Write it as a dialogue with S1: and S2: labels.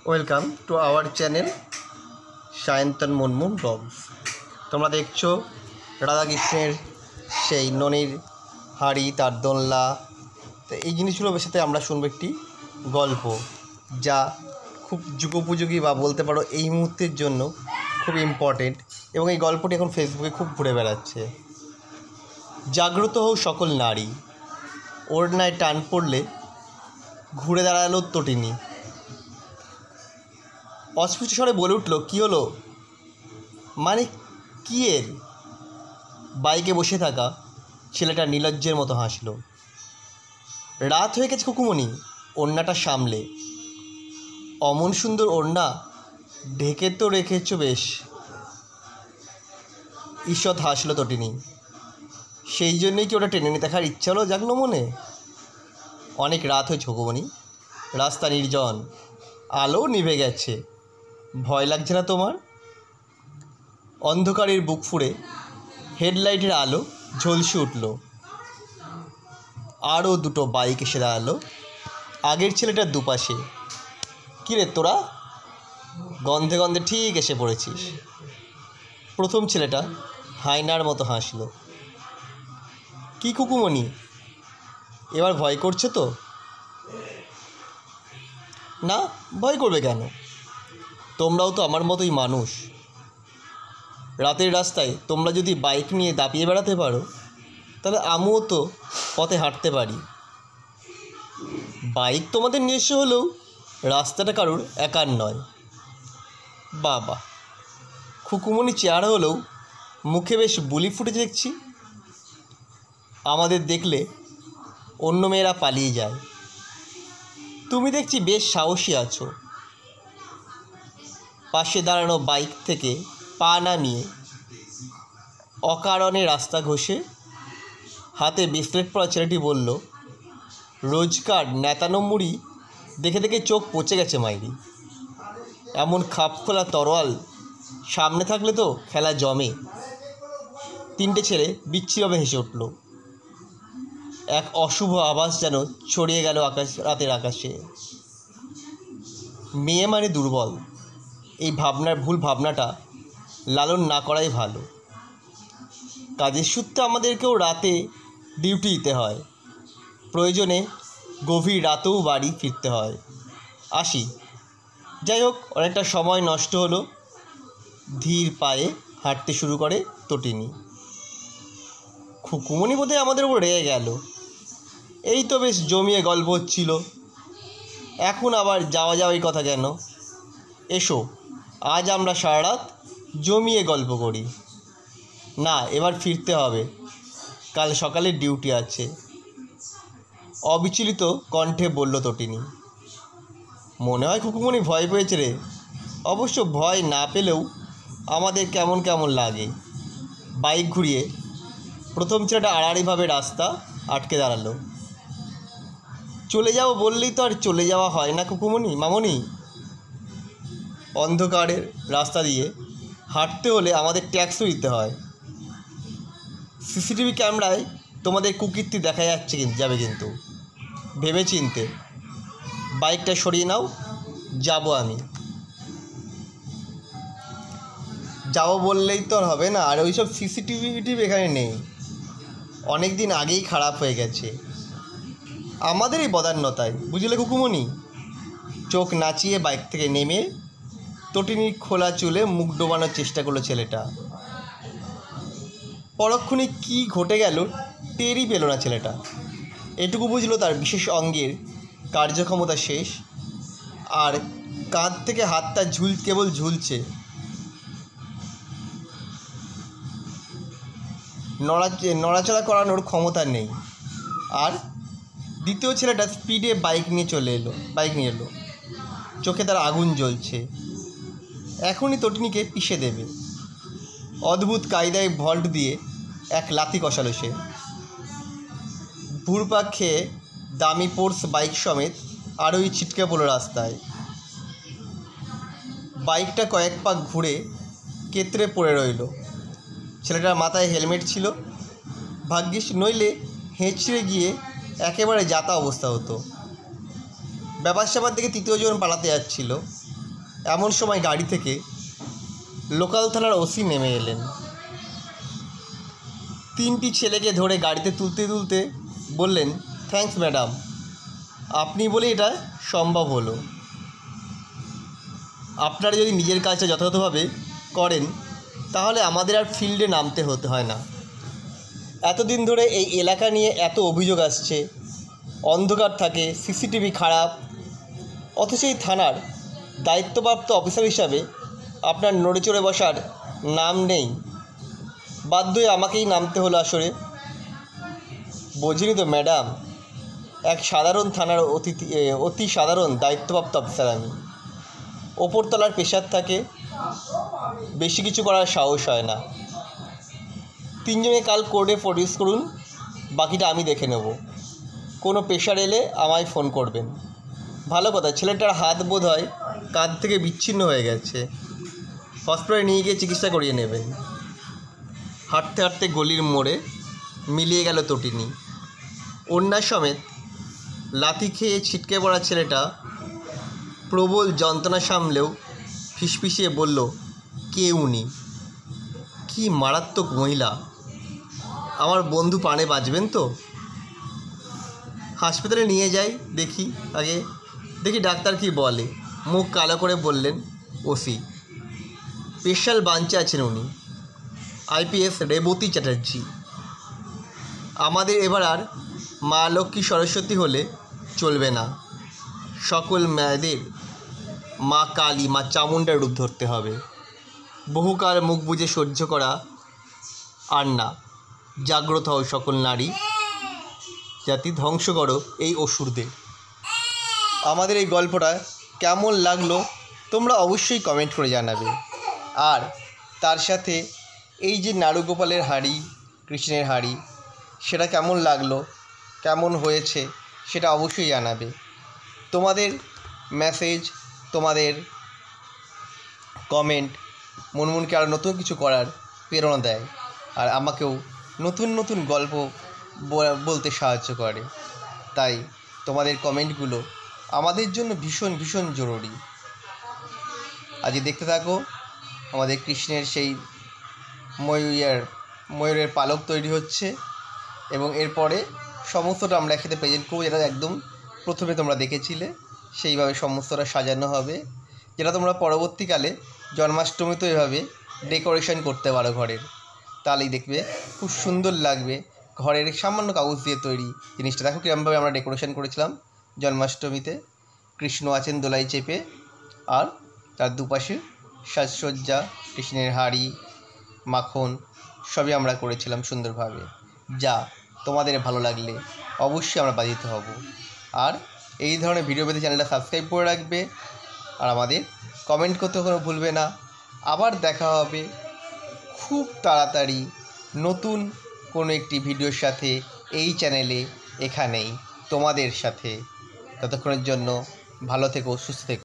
S1: Welcome to our channel Sayantan Munmun blogs. তোমরা দেখছো রাধাকৃষ্ণের সেই ননির হাঁড়ি, তার দোলনা। তো এই জিনিসগুলোর সাথে আমরা শুনবো একটি গল্প, যা খুব যুগোপযোগী বা বলতে পারো এই মুহূর্তের জন্য খুব ইম্পর্টেন্ট, এবং এই গল্পটি এখন ফেসবুকে খুব ঘুরে বেড়াচ্ছে। জাগ্রত হও সকল নারী, ওড়নায় টান পড়লে ঘুরে দাঁড়ালো তটিনী। অস্ফুট স্বরে বলে উঠল, কী হলো? মানে কী এর? বাইকে বসে থাকা ছেলেটা নির্লজ্জের মতো হাসল। রাত হয়ে গেছে কুকুমনি, ওড়নাটা সামলে। অমন সুন্দর ওড়না ঢেকে তো রেখেছ বেশ। ঈষৎ হাসল তটিনী। সেই জন্যই কি ওটা টেনে নিয়ে দেখার ইচ্ছা হলো জাগলো মনে? অনেক রাত হয়েছে কুকুমনি, রাস্তা নির্জন, আলো নিভে গেছে। ভয় লাগছে না তোমার? অন্ধকারের বুক ফুঁড়ে হেডলাইটের আলো ঝলসে উঠল। আরও দুটো বাইক এসে দাঁড়ালো আগের ছেলেটার দুপাশে। কিরে তোরা, গন্ধে গন্ধে ঠিক এসে পড়েছিস। প্রথম ছেলেটা হায়নার মতো হাসল। কি কুকুমনি, এবার ভয় করছে তো? না, ভয় করবে কেন? তোমরাও তো আমার মতোই মানুষ। রাতের রাস্তায় তোমরা যদি বাইক নিয়ে দাপিয়ে বেড়াতে পারো, তাহলে আমিও তো পথে হাঁটতে পারি। বাইক তোমাদের নিজস্ব হলেও রাস্তাটা কারোর একার নয়। বাবা, খুকুমনি চেহারা হলেও মুখে বেশ বুলি ফুটেছে দেখছি। আমাদের দেখলে অন্য মেয়েরা পালিয়ে যায়। তুমি দেখছি বেশ সাহসী আছো। পাশে দাঁড়ানো বাইক থেকে পা নামিয়ে অকারণে রাস্তা ঘষে হাতে ব্রেসলেট পরা ছেলেটি বলল, রোজকার নেতানো মুড়ি দেখে দেখে চোখ পচে গেছে মাইরি। এমন খাপ খোলা তরোয়াল সামনে থাকলে তো খেলা জমে। তিনটে ছেলে বিচ্ছিরভাবে হেসে উঠল। এক অশুভ আভাস যেন ছড়িয়ে গেল রাতের আকাশে। মেয়ে মানে দুর্বল, এই ভুল ভাবনাটা লালন না করাই ভালো। কাজের সূত্রে আমাদেরকেও রাতে ডিউটি দিতে হয়, প্রয়োজনে গভীর রাতেও বাড়ি ফিরতে হয়। আসি। যাই হোক, অনেকটা সময় নষ্ট হলো। ধীর পায়ে হাঁটতে শুরু করে তটিনী। খুকুমনি বোধহয় আমাদের উপর রেগে গেল। এই তো বেশ জমিয়ে গল্প হচ্ছিল, এখন আবার যাওয়াই কথা কেন? এসো, আজ আমরা সারা রাত জমিয়ে গল্প করি। না, এবার ফিরতে হবে, কাল সকালে ডিউটি আছে। অবিচলিত কণ্ঠে বলল তটিনী। মনে হয় খুকুমনি ভয় পেয়েছে রে। অবশ্য ভয় না পেলেও আমাদের কেমন কেমন লাগে। বাইক ঘুরিয়ে প্রথম ছেলেটা আড়াআড়িভাবে রাস্তা আটকে দাঁড়ালো। চলে যাবো বললেই তো আর চলে যাওয়া হয় না কুকুমনি, মামনি। অন্ধকারের রাস্তা দিয়ে হাঁটতে হলে আমাদের ট্যাক্সও দিতে হয়। সিসিটিভি ক্যামেরায় তোমাদের কুকীর্তি দেখা যাবে, কিন্তু ভেবে চিনতে। বাইকটা সরিয়ে নাও, যাব আমি। যাবো বললেই তো আর হবে না। আর ওইসব সিসিটিভি এখানে নেই, অনেক দিন আগেই খারাপ হয়ে গেছে। আমাদেরই বদান্যতায়, বুঝলে কুকুমনি। চোখ নাচিয়ে বাইক থেকে নেমে তটিনীর খোলা চুলে মুখ ডোবানোর চেষ্টা করলো ছেলেটা। পরক্ষণে কী ঘটে গেল টেরই পেল না ছেলেটা। এটুকু বুঝলো তার বিশেষ অঙ্গের কার্যক্ষমতা শেষ, আর কাঁধ থেকে হাতটা কেবল ঝুলছে। নড়াচড়া করানোর ক্ষমতা নেই। আর দ্বিতীয় ছেলেটা স্পিডে বাইক নিয়ে এলো। চোখে তার আগুন জ্বলছে। এখনই তটিনীকে পিষে দেবে। অদ্ভুত কায়দায় ভল্ট দিয়ে এক লাথি কষালো সে। ঘুরপাক খেয়ে দামি পোর্স বাইক সমেত আরোই ছিটকে পড়ল রাস্তায়। বাইকটা কয়েক পাক ঘুরে কেতরে পড়ে রইল। ছেলেটার মাথায় হেলমেট ছিল, ভাগ্যিস, নইলে হেঁচড়ে গিয়ে একেবারে যাতা অবস্থা হতো। ব্যাপার স্যাপার থেকে তৃতীয়জন পালাতে যাচ্ছিল। এমন সময় গাড়ি থেকে লোকাল থানার ওসি নেমে এলেন। 3টি ছেলেকে ধরে গাড়িতে তুলতে তুলতে বললেন, থ্যাঙ্কস ম্যাডাম, আপনি বলে এটা সম্ভব হলো। আপনারা যদি নিজের কাজটা যথাযথভাবে করেন তাহলে আমাদের আর ফিল্ডে নামতে হতে হয় না। এতদিন ধরে এই এলাকা নিয়ে এত অভিযোগ আসছে, অন্ধকার থাকে, সিসিটিভি খারাপ, অথচ এই থানার দায়িত্বপ্রাপ্ত অফিসার হিসাবে আপনার নড়ে চড়ে বসার নাম নেই। বাধ্য হয়ে আমাকেই নামতে হলো আসরে। বোঝেনি তো ম্যাডাম, এক সাধারণ থানার অতি সাধারণ দায়িত্বপ্রাপ্ত অফিসার আমি। ওপরতলার প্রেশার থাকে, বেশি কিছু করার সাহস হয় না। 3জনে কাল কোর্টে প্রডিউস করুন, বাকিটা আমি দেখে নেব। কোনো প্রেশার এলে আমায় ফোন করবেন। ভালো কথা, ছেলেটার হাত বোধ হয় কাঁধ থেকে বিচ্ছিন্ন হয়ে গেছে, হসপিটালে নিয়ে গিয়ে চিকিৎসা করিয়ে নেবেন। হাঁটতে হাঁটতে গলির মোড়ে মিলিয়ে গেল তটিনী। ওড়না সমেত লাথি খেয়ে ছিটকে পড়া ছেলেটা প্রবল যন্ত্রণা সামলেও ফিসফিসিয়ে বলল, কে উনি? কি মারাত্মক মহিলা! আমার বন্ধু প্রাণে বাঁচবেন তো? হাসপাতালে নিয়ে যাই, দেখি ডাক্তার কি বলে। মুখ কালো করে বললেন ওসি। স্পেশাল ব্রাঞ্চে আছেন উনি, IPS রেবতী চ্যাটার্জি। আমাদের এবার আর মা লক্ষ্মী সরস্বতী হলে চলবে না, সকল মেয়েদের মা কালী, মা চামুণ্ডার রূপ ধরতে হবে। বহুকাল মুখ বুজে সহ্য করা আর না, জাগ্রত হও সকল নারী জাতি, ধ্বংস করো এই অসুরদের। আমাদের এই গল্পটা কেমন লাগলো তোমরা অবশ্যই কমেন্ট করে জানাবে। আর তার সাথে এই যে নাড়ুগোপালের হাঁড়ি, কৃষ্ণের হাঁড়ি, সেটা কেমন লাগলো, কেমন হয়েছে সেটা অবশ্যই জানাবে। তোমাদের মেসেজ, তোমাদের কমেন্ট মুনমুনকে আরও নতুন কিছু করার প্রেরণা দেয়, আর আমাকেও নতুন নতুন গল্প বলতে সাহায্য করে। তাই তোমাদের কমেন্টগুলো আমাদের জন্য ভীষণ ভীষণ জরুরি। আজ দেখতে থাকো আমাদের কৃষ্ণের সেই ময়ূরের পালক তৈরি হচ্ছে, এবং এরপরে সমস্তটা আমরা একসাথে প্রেজেন্ট করবো, যেটা একদম প্রথমে তোমরা দেখেছিলে সেইভাবে সমস্তটা সাজানো হবে, যেটা তোমরা পরবর্তীকালে জন্মাষ্টমীতে এভাবে ডেকোরেশন করতে পারো ঘরের। তাহলেই দেখবে খুব সুন্দর লাগবে। ঘরের সামান্য কাগজ দিয়ে তৈরি জিনিসটা দেখো কীরকমভাবে আমরা ডেকোরেশন করেছিলাম জন্মাষ্টমীতে। কৃষ্ণ আছেন দোলায় চেপে, আর তার দুপাশে সাজসজ্জা, কৃষ্ণের হাঁড়ি, মাখন সবই আমরা করেছিলাম সুন্দরভাবে। যা তোমাদের ভালো লাগলে অবশ্যই আমরা বাজিত হব। আর এই ধরনের ভিডিও পেতে চ্যানেলটা সাবস্ক্রাইব করে রাখবে, আর আমাদের কমেন্ট করতে কোনো ভুলবে না। আবার দেখা হবে খুব তাড়াতাড়ি নতুন কোনো একটি ভিডিওর সাথে এই চ্যানেলে, এখানেই তোমাদের সাথে। ততক্ষণের জন্য ভালো থেকো, সুস্থ থেকো।